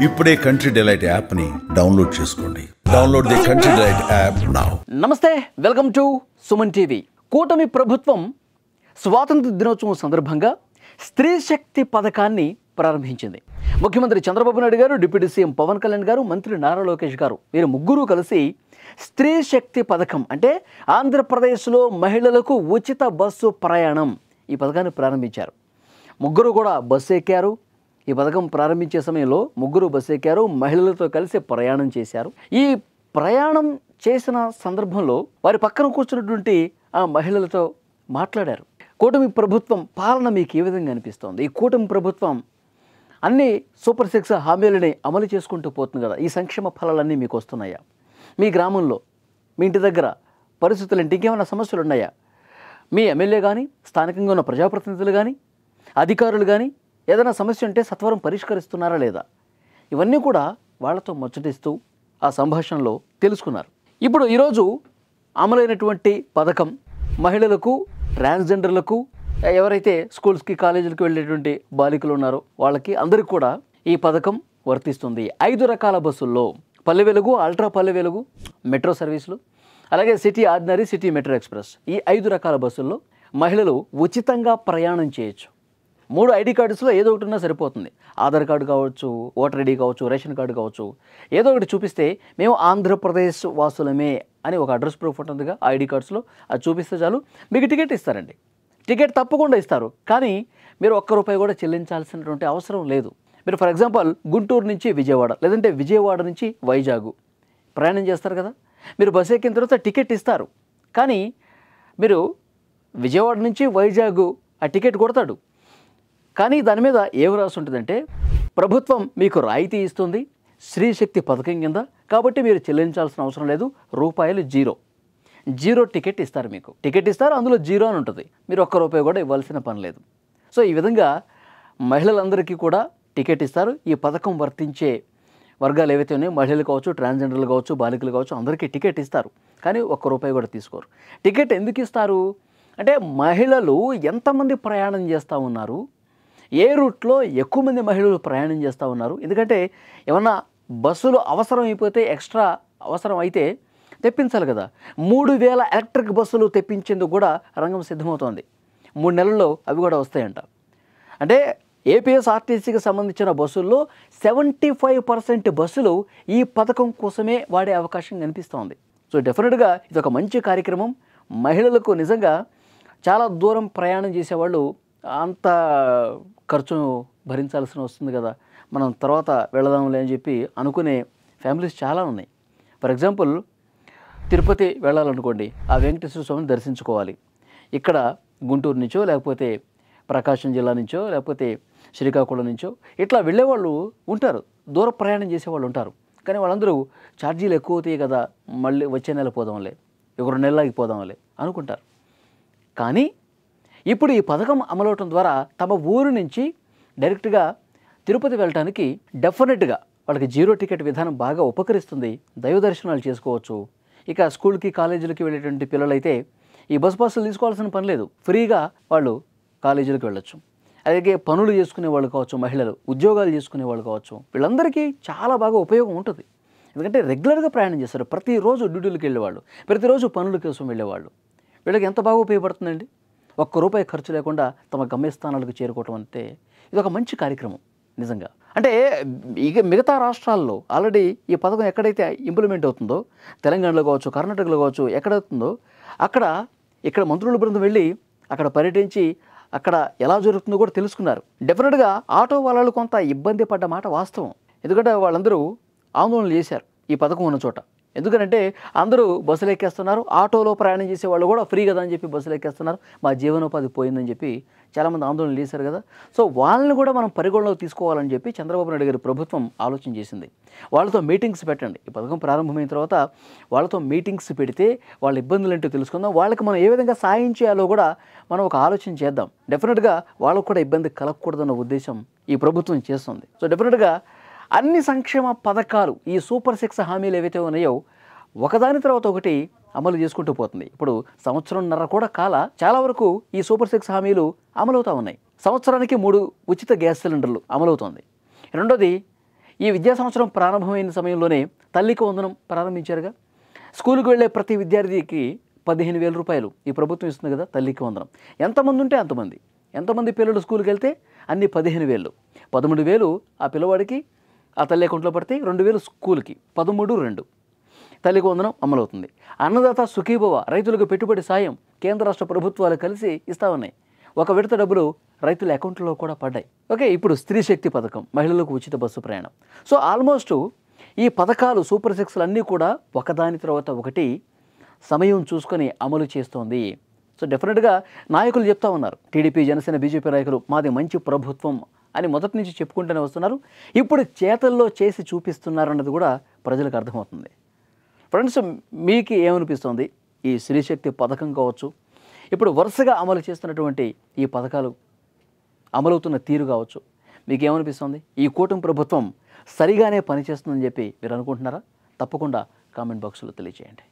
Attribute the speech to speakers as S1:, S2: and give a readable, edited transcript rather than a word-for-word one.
S1: ఇప్పుడే country delight app ని download చేసుకోండి. Download the country delight app now.
S2: నమస్తే, వెల్కమ్ టు సుమన్ టీవీ. కూటమి ప్రభుత్వం స్వాతంత్ర దినోత్సవం సందర్భంగా స్త్రీ శక్తి పథకాన్ని ప్రారంభించింది. ముఖ్యమంత్రి చంద్రబాబు నాయుడు గారు, డిప్యూటీ సీఎం పవన్ కళ్యాణ్ గారు, మంత్రి నారా లోకేష్ గారు వీరు ముగ్గురు కలిసి స్త్రీ శక్తి పథకం అంటే ఆంధ్రప్రదేశ్లో మహిళలకు ఉచిత బస్సు ప్రయాణం ఈ పథకాన్ని ప్రారంభించారు. ముగ్గురు కూడా బస్సు ఎక్కారు. ఈ పథకం ప్రారంభించే సమయంలో ముగ్గురు బస్సు ఎక్కారు, మహిళలతో కలిసి ప్రయాణం చేశారు. ఈ ప్రయాణం చేసిన సందర్భంలో వారి పక్కన కూర్చున్నటువంటి ఆ మహిళలతో మాట్లాడారు. కూటమి ప్రభుత్వం పాలన మీకు ఏ విధంగా అనిపిస్తోంది? ఈ కూటమి ప్రభుత్వం అన్ని సూపర్ 6 హామీలని అమలు చేసుకుంటూ పోతుంది కదా, ఈ సంక్షేమ ఫలాలన్నీ మీకు వస్తున్నాయా? మీ గ్రామంలో, మీ ఇంటి దగ్గర పరిస్థితులు ఏంటి? ఇంకేమైనా సమస్యలు ఉన్నాయా? మీ ఎమ్మెల్యే కానీ, స్థానికంగా ఉన్న ప్రజాప్రతినిధులు కానీ, అధికారులు కానీ ఏదైనా సమస్య ఉంటే సత్వరం పరిష్కరిస్తున్నారా లేదా? ఇవన్నీ కూడా వాళ్ళతో ముచ్చటిస్తూ ఆ సంభాషణలో తెలుసుకున్నారు. ఇప్పుడు ఈరోజు అమలైనటువంటి పథకం మహిళలకు, ట్రాన్స్జెండర్లకు, ఎవరైతే స్కూల్స్కి, కాలేజీలకు వెళ్ళేటువంటి బాలికలు ఉన్నారో వాళ్ళకి అందరికీ కూడా ఈ పథకం వర్తిస్తుంది. 5 రకాల బస్సుల్లో పల్లె వెలుగు, అల్ట్రా పల్లె వెలుగు, మెట్రో సర్వీసులు, అలాగే city ordinary, city metro express, ఈ 5 రకాల బస్సుల్లో మహిళలు ఉచితంగా ప్రయాణం చేయొచ్చు. 3 ఐడి కార్డ్స్లో ఏదో ఒకటి ఉన్నా సరిపోతుంది. ఆధార్ కార్డు కావచ్చు, ఓటర్ ఐడి కావచ్చు, రేషన్ కార్డు కావచ్చు, ఏదో ఒకటి చూపిస్తే మేము ఆంధ్రప్రదేశ్ వాసులమే అని ఒక అడ్రస్ ప్రూఫ్ ఉంటుందిగా ఐడి కార్డ్స్లో, అది చూపిస్తే చాలు మీకు టికెట్ ఇస్తారండి. టికెట్ తప్పకుండా ఇస్తారు, కానీ మీరు ₹1 కూడా చెల్లించాల్సినటువంటి అవసరం లేదు. మీరు ఫర్ ఎగ్జాంపుల్ గుంటూరు నుంచి విజయవాడ, లేదంటే విజయవాడ నుంచి వైజాగ్ ప్రయాణం చేస్తారు కదా, మీరు బస్సు ఎక్కిన తర్వాత టికెట్ ఇస్తారు. కానీ మీరు విజయవాడ నుంచి వైజాగ్ ఆ టికెట్ కొడతాడు, కానీ దాని మీద ఏం రాసి ఉంటుందంటే ప్రభుత్వం మీకు రాయితీ ఇస్తుంది స్త్రీ శక్తి పథకం కింద, కాబట్టి మీరు చెల్లించాల్సిన అవసరం లేదు, జీరో టికెట్ ఇస్తారు. మీకు టికెట్ ఇస్తారు, అందులో జీరో అని ఉంటుంది, మీరు ₹1 కూడా ఇవ్వాల్సిన పని లేదు. సో ఈ విధంగా మహిళలందరికీ కూడా టికెట్ ఇస్తారు. ఈ పథకం వర్తించే వర్గాలు ఏవైతే ఉన్నాయో, మహిళలు కావచ్చు, ట్రాన్స్జెండర్లు కావచ్చు, బాలికలు కావచ్చు, అందరికీ టికెట్ ఇస్తారు, కానీ ₹1 కూడా తీసుకోరు. టికెట్ ఎందుకు ఇస్తారు అంటే మహిళలు ఎంతమంది ప్రయాణం చేస్తూ ఉన్నారు, ఏ రూట్లో ఎక్కువ మంది మహిళలు ప్రయాణం చేస్తూ ఉన్నారు, ఎందుకంటే ఏమన్నా బస్సులు అవసరం అయిపోతే, ఎక్స్ట్రా అవసరం అయితే తెప్పించాలి కదా. 3000 ఎలక్ట్రిక్ బస్సులు తెప్పించేందుకు కూడా రంగం సిద్ధమవుతోంది. 3 నెలల్లో అవి కూడా వస్తాయంట. అంటే ఏపీఎస్ఆర్టీసీకి సంబంధించిన బస్సుల్లో 75% బస్సులు ఈ పథకం కోసమే వాడే అవకాశం కనిపిస్తోంది. సో డెఫినెట్గా ఇది ఒక మంచి కార్యక్రమం. మహిళలకు నిజంగా చాలా దూరం ప్రయాణం చేసేవాళ్ళు అంత ఖర్చు భరించాల్సిన వస్తుంది కదా, మనం తర్వాత వెళదాంలే అని చెప్పి అనుకునే ఫ్యామిలీస్ చాలా ఉన్నాయి. ఫర్ ఎగ్జాంపుల్ తిరుపతి వెళ్ళాలనుకోండి, ఆ వెంకటేశ్వర స్వామిని దర్శించుకోవాలి. ఇక్కడ గుంటూరు నుంచో, లేకపోతే ప్రకాశం జిల్లా నుంచో, లేకపోతే శ్రీకాకుళం నుంచో ఇట్లా వెళ్ళేవాళ్ళు ఉంటారు, దూర ప్రయాణం చేసేవాళ్ళు ఉంటారు. కానీ వాళ్ళందరూ ఛార్జీలు ఎక్కువ అవుతాయి కదా, మళ్ళీ వచ్చే నెల పోదాంలే, 2 నెలలకి పోదాంలే అనుకుంటారు. కానీ ఇప్పుడు ఈ పథకం అమలవటం ద్వారా తమ ఊరు నుంచి డైరెక్ట్గా తిరుపతి వెళ్ళటానికి డెఫినెట్గా వాళ్ళకి జీరో టికెట్ విధానం బాగా ఉపకరిస్తుంది. దైవ దర్శనాలు చేసుకోవచ్చు. ఇక స్కూల్కి, కాలేజీలకి వెళ్ళేటువంటి పిల్లలైతే ఈ బస్ పాసులు తీసుకోవాల్సిన పని లేదు, ఫ్రీగా వాళ్ళు కాలేజీలకు వెళ్ళొచ్చు. అలాగే పనులు చేసుకునే వాళ్ళు కావచ్చు, మహిళలు ఉద్యోగాలు చేసుకునే వాళ్ళు కావచ్చు, వీళ్ళందరికీ చాలా బాగా ఉపయోగం ఉంటుంది. ఎందుకంటే రెగ్యులర్గా ప్రయాణం చేస్తారు, ప్రతిరోజు డ్యూటీలకు వెళ్ళేవాళ్ళు, ప్రతిరోజు పనుల కోసం వెళ్ళేవాళ్ళు. వీళ్ళకి ఎంత బాగా ఉపయోగపడుతుందండి. ₹1 ఖర్చు లేకుండా తమ గమ్యస్థానాలకు చేరుకోవటం అంటే ఇది ఒక మంచి కార్యక్రమం నిజంగా. అంటే ఇక మిగతా రాష్ట్రాల్లో ఆల్రెడీ ఈ పథకం ఎక్కడైతే ఇంప్లిమెంట్ అవుతుందో, తెలంగాణలో కావచ్చు, కర్ణాటకలో కావచ్చు, ఎక్కడవుతుందో ఇక్కడ మంత్రుల బృందం వెళ్ళి అక్కడ పర్యటించి అక్కడ ఎలా జరుగుతుందో కూడా తెలుసుకున్నారు. డెఫినెట్గా ఆటో వాళ్ళు కొంత ఇబ్బంది పడ్డ మాట వాస్తవం. ఎందుకంటే వాళ్ళందరూ ఆందోళన చేశారు ఈ పథకం ఉన్న చోట. ఎందుకంటే అందరూ బస్సులు ఎక్కేస్తున్నారు, ఆటోలో ప్రయాణం చేసే వాళ్ళు కూడా ఫ్రీ కదా అని చెప్పి బస్సులు ఎక్కేస్తున్నారు, మా జీవనోపాధి పోయిందని చెప్పి చాలామంది ఆందోళన చేశారు కదా. సో వాళ్ళని కూడా మనం పరిగణలోకి తీసుకోవాలని చెప్పి చంద్రబాబు నాయుడు గారి ప్రభుత్వం ఆలోచన చేసింది. వాళ్ళతో మీటింగ్స్ పెట్టండి. ఈ పథకం ప్రారంభమైన తర్వాత వాళ్ళతో మీటింగ్స్ పెడితే వాళ్ళ ఇబ్బందులు ఏంటో తెలుసుకుందాం, వాళ్ళకి మనం ఏ విధంగా సాయం చేయాలో కూడా మనం ఒక ఆలోచన చేద్దాం. డెఫినెట్గా వాళ్ళకు కూడా ఇబ్బంది కలగకూడదన్న ఉద్దేశం ఈ ప్రభుత్వం చేస్తుంది. సో డెఫినెట్గా అన్ని సంక్షేమ పథకాలు, ఈ సూపర్ 6 హామీలు ఏవైతే ఉన్నాయో ఒకదాని తర్వాత ఒకటి అమలు చేసుకుంటూ పోతుంది. ఇప్పుడు సంవత్సరంన్నర కూడా చాలా వరకు ఈ సూపర్ 6 హామీలు అమలవుతూ ఉన్నాయి. సంవత్సరానికి 3 ఉచిత గ్యాస్ సిలిండర్లు అమలవుతోంది. రెండోది ఈ విద్యా సంవత్సరం ప్రారంభమైన సమయంలోనే తల్లికి వందనం ప్రారంభించారుగా. స్కూల్కి వెళ్ళే ప్రతి విద్యార్థికి 15,000 రూపాయలు ఈ ప్రభుత్వం ఇస్తుంది కదా తల్లికి వందనం. ఎంతమంది ఉంటే అంతమంది, ఎంతమంది పిల్లలు స్కూల్కి వెళ్తే అన్ని 15,000. 13,000 ఆ పిల్లవాడికి ఆ తల్లి అకౌంట్లో పడితే 2,000 స్కూల్కి, 13,2 తల్లికి వందనం అమలవుతుంది. అన్నదాత సుఖీభవ రైతులకు పెట్టుబడి సాయం కేంద్ర రాష్ట్ర ప్రభుత్వాలు కలిసి ఇస్తా ఉన్నాయి. ఒక విడత డబ్బులు రైతుల అకౌంట్లో కూడా పడ్డాయి. ఓకే, ఇప్పుడు స్త్రీ శక్తి పథకం, మహిళలకు ఉచిత బస్సు ప్రయాణం. సో ఆల్మోస్ట్ ఈ పథకాలు సూపర్ సిక్స్లు అన్నీ కూడా ఒకదాని తర్వాత ఒకటి సమయం చూసుకొని అమలు చేస్తోంది. సో డెఫినెట్గా నాయకులు చెప్తా ఉన్నారు, టీడీపీ, జనసేన, బీజేపీ నాయకులు మాది మంచి ప్రభుత్వం అని మొదటి నుంచి చెప్పుకుంటూనే వస్తున్నారు. ఇప్పుడు చేతల్లో చేసి చూపిస్తున్నారు అన్నది కూడా ప్రజలకు అర్థమవుతుంది. ఫ్రెండ్స్, మీకు ఏమనిపిస్తుంది? ఈ స్త్రీశక్తి పథకం కావచ్చు, ఇప్పుడు వరుసగా అమలు చేస్తున్నటువంటి ఈ పథకాలు అమలవుతున్న తీరు కావచ్చు, మీకు ఏమనిపిస్తుంది? ఈ కూటమి ప్రభుత్వం సరిగానే పనిచేస్తుందని చెప్పి మీరు అనుకుంటున్నారా? తప్పకుండా కామెంట్ బాక్స్లో తెలియజేయండి.